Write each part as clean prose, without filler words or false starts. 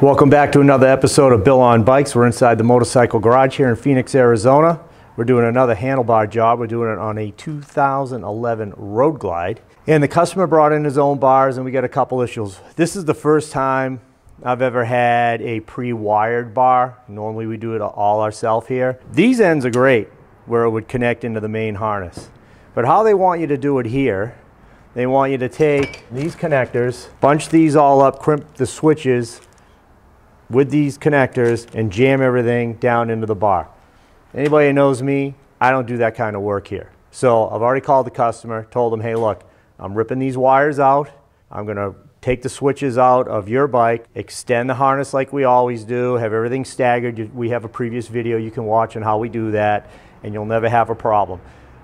Welcome back to another episode of Bill on Bikes. We're inside the motorcycle garage here in Phoenix, Arizona. We're doing another handlebar job. We're doing it on a 2011 Road Glide. And the customer brought in his own bars and we got a couple issues. This is the first time I've ever had a pre-wired bar. Normally we do it all ourselves here. These ends are great where it would connect into the main harness. But how they want you to do it here, they want you to take these connectors, bunch these all up, crimp the switches with these connectors and jam everything down into the bar. Anybody who knows me, I don't do that kind of work here. So I've already called the customer, told them, hey look, I'm ripping these wires out. I'm gonna take the switches out of your bike, extend the harness like we always do, have everything staggered. We have a previous video you can watch on how we do that, and you'll never have a problem.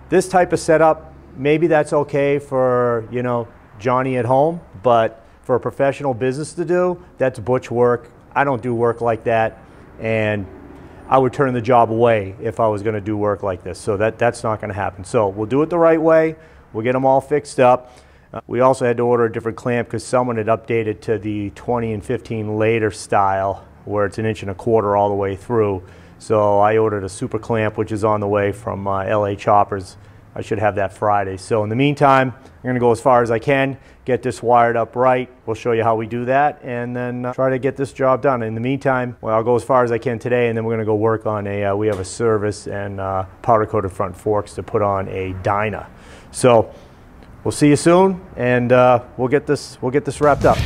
This type of setup, maybe that's okay for, you know, Johnny at home, but for a professional business to do, that's butch work. I don't do work like that, and I would turn the job away if I was going to do work like this. So that's not going to happen. So we'll do it the right way. We'll get them all fixed up. We also had to order a different clamp because someone had updated to the 20 and 15 later style where it's 1.25 inches all the way through. So I ordered a super clamp, which is on the way from LA Choppers. I should have that Friday. So in the meantime, I'm going to go as far as I can, get this wired up right. We'll show you how we do that, and then try to get this job done. In the meantime, well, I'll go as far as I can today, and then we're going to go work on we have a service and powder-coated front forks to put on a Dyna. So we'll see you soon, and we'll get this wrapped up.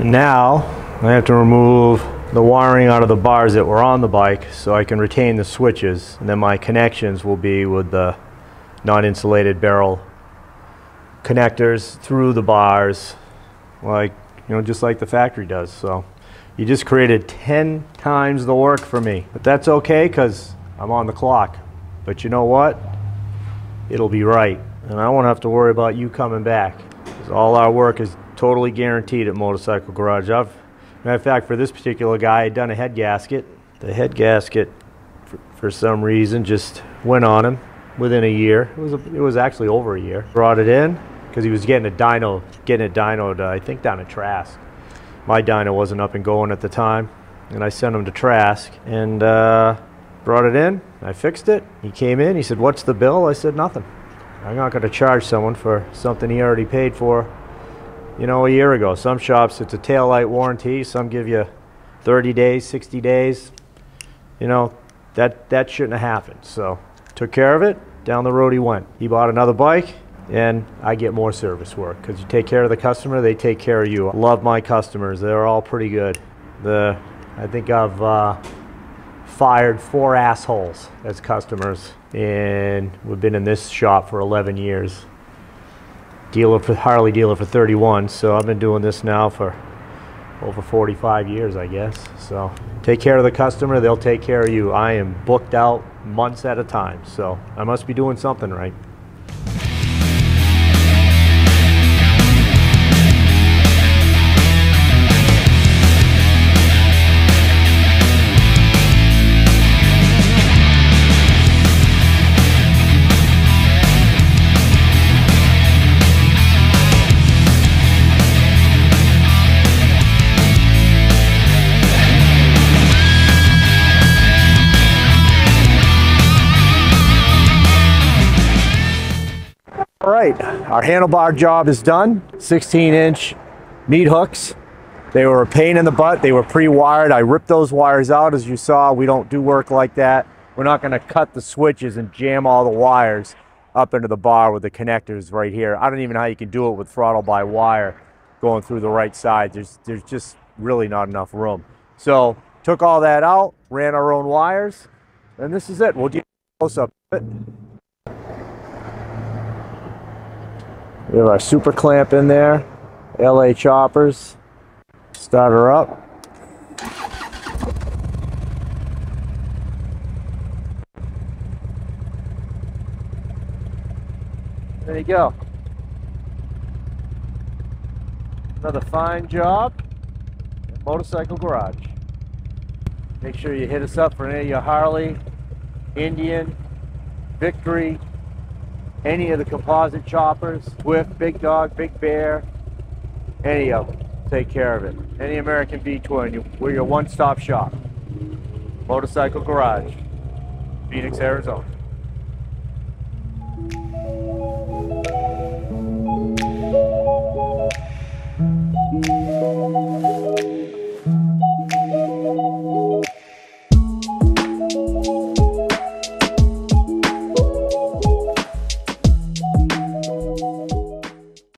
Now I have to remove the wiring out of the bars that were on the bike so I can retain the switches, and then my connections will be with the non-insulated barrel connectors through the bars, like, you know, just like the factory does. So you just created 10 times the work for me, but that's okay because I'm on the clock. But you know what? It'll be right, and I won't have to worry about you coming back because all our work is totally guaranteed at Motorcycle Garage. Matter of fact, for this particular guy, I had done a head gasket. The head gasket, for some reason, just went on him within a year. It was actually over a year. Brought it in because he was getting it dynoed, I think, down at Trask. My dyno wasn't up and going at the time, and I sent him to Trask and brought it in. I fixed it. He came in. He said, "What's the bill?" I said, "Nothing. I'm not going to charge someone for something he already paid for, you know, a year ago." Some shops, it's a taillight warranty. Some give you 30 days, 60 days. You know, that shouldn't have happened. So took care of it. Down the road he went. He bought another bike, and I get more service work because you take care of the customer, they take care of you. I love my customers. They're all pretty good. I think I've fired 4 assholes as customers, and we've been in this shop for 11 years. Harley dealer for 31, so I've been doing this now for over 45 years, I guess. So take care of the customer, they'll take care of you. I am booked out months at a time, so I must be doing something right. All right, our handlebar job is done. 16-inch meat hooks. They were a pain in the butt. They were pre-wired. I ripped those wires out. As you saw, we don't do work like that. We're not going to cut the switches and jam all the wires up into the bar with the connectors right here. I don't even know how you can do it with throttle by wire going through the right side. There's just really not enough room. So took all that out, ran our own wires, and this is it. We'll do a close-up of it. We have our super clamp in there, LA choppers. Start her up. There you go. Another fine job at Motorcycle Garage. Make sure you hit us up for any of your Harley, Indian, Victory, any of the composite choppers, Swift, Big Dog, Big Bear, any of them. Take care of it. Any American V-twin, we're your one-stop shop. Motorcycle Garage, Phoenix, Arizona.